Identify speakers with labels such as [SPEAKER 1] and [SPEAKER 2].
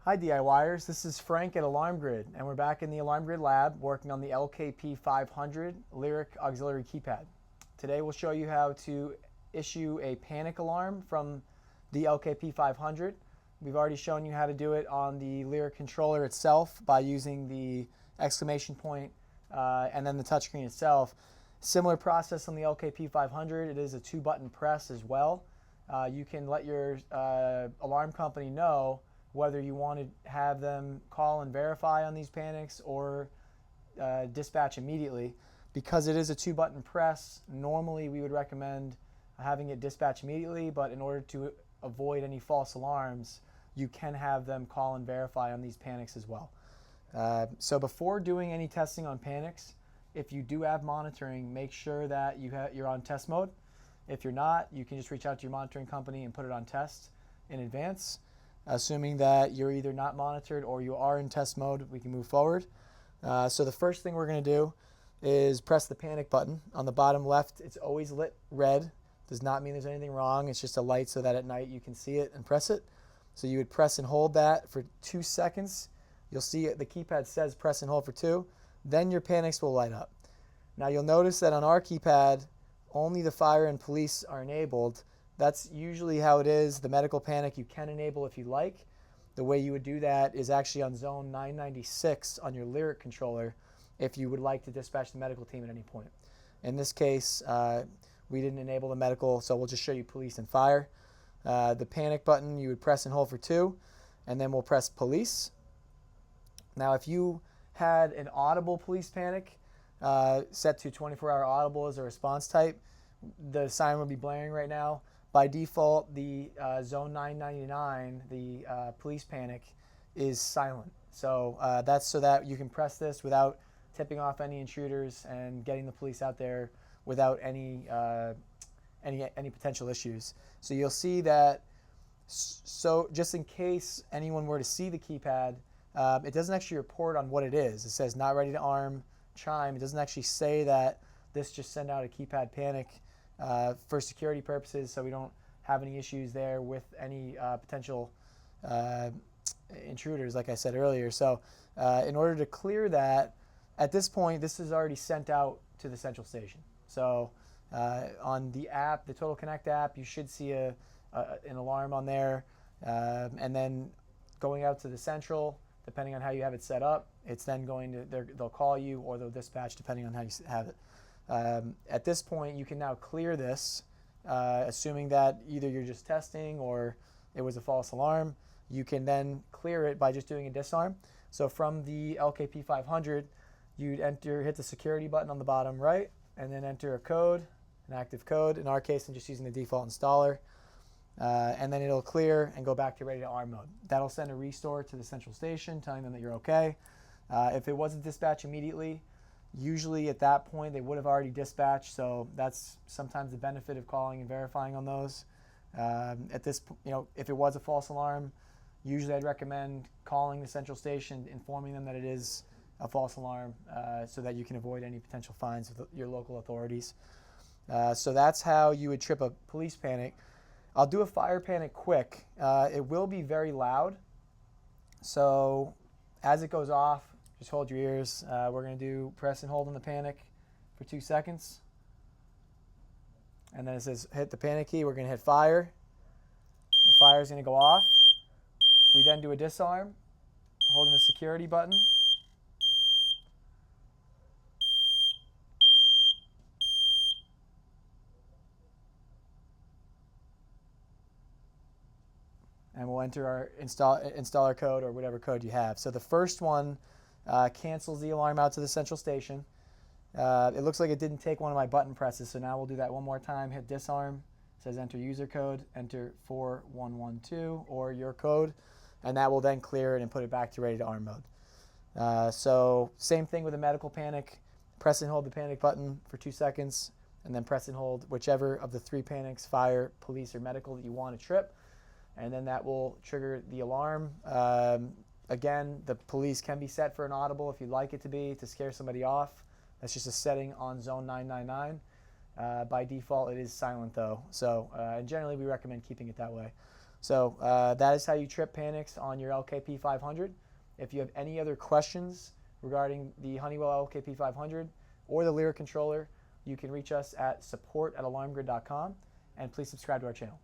[SPEAKER 1] Hi DIYers, this is Frank at Alarm Grid, and we're back in the Alarm Grid lab working on the LKP500 Lyric Auxiliary Keypad. Today we'll show you how to issue a panic alarm from the LKP500. We've already shown you how to do it on the Lyric controller itself by using the exclamation point and then the touchscreen itself. Similar process on the LKP500. It is a 2-button press as well. You can let your alarm company know whether you want to have them call and verify on these panics or dispatch immediately. Because it is a 2-button press, normally we would recommend having it dispatch immediately, but in order to avoid any false alarms, you can have them call and verify on these panics as well. So before doing any testing on panics, if you do have monitoring, make sure that you're on test mode. If you're not, you can just reach out to your monitoring company and put it on test in advance. Assuming that you're either not monitored or you are in test mode, we can move forward. So the first thing we're going to do is press the panic button. On the bottom left, it's always lit red. Does not mean there's anything wrong. It's just a light so that at night you can see it and press it. So you would press and hold that for 2 seconds. You'll see the keypad says press and hold for 2. Then your panics will light up. Now you'll notice that on our keypad, only the fire and police are enabled. That's usually how it is. The medical panic you can enable if you like. The way you would do that is actually on zone 996 on your Lyric controller if you would like to dispatch the medical team at any point. In this case, we didn't enable the medical, so we'll just show you police and fire. The panic button you would press and hold for 2, and then we'll press police. Now if you had an audible police panic set to 24-hour audible as a response type, the siren would be blaring right now. By default, the zone 999, the police panic, is silent. So that's so that you can press this without tipping off any intruders and getting the police out there without any potential issues. So you'll see that. So just in case anyone were to see the keypad, it doesn't actually report on what it is. It says not ready to arm, chime. It doesn't actually say that this just sent out a keypad panic. For security purposes, so we don't have any issues there with any potential intruders, like I said earlier. So in order to clear that, at this point, this is already sent out to the central station. So on the app, the Total Connect app, you should see an alarm on there. And then going out to the central, depending on how you have it set up, it's then going to, they'll call you or they'll dispatch depending on how you have it. At this point, you can now clear this, assuming that either you're just testing or it was a false alarm. You can then clear it by just doing a disarm. So from the LKP500, you'd hit the security button on the bottom right, and then enter a code, an active code. In our case, I'm just using the default installer. And then it'll clear and go back to ready to arm mode. That'll send a restore to the central station, telling them that you're okay. If it wasn't dispatched immediately, usually at that point they would have already dispatched, so that's sometimes the benefit of calling and verifying on those. At this, if it was a false alarm, usually I'd recommend calling the central station, informing them that it is a false alarm, so that you can avoid any potential fines with your local authorities. So that's how you would trip a police panic. I'll do a fire panic quick. It will be very loud, so as it goes off, just hold your ears. We're going to do press and hold on the panic for 2 seconds. And then it says hit the panic key. We're going to hit fire. The fire is going to go off. We then do a disarm, holding the security button. And we'll enter our installer code or whatever code you have. So the first one cancels the alarm out to the central station. It looks like it didn't take one of my button presses, so now we'll do that one more time. Hit disarm. It says enter user code, enter 4112 or your code, and that will then clear it and put it back to ready to arm mode. So same thing with a medical panic. Press and hold the panic button for 2 seconds, and then press and hold whichever of the 3 panics, fire, police, or medical, that you want to trip. And then that will trigger the alarm. Again, the police can be set for an audible if you'd like it to be, to scare somebody off. That's just a setting on zone 999. By default, it is silent though. So and generally we recommend keeping it that way. So that is how you trip panics on your LKP500. If you have any other questions regarding the Honeywell LKP500 or the Lyric controller, you can reach us at support@alarmgrid.com, and please subscribe to our channel.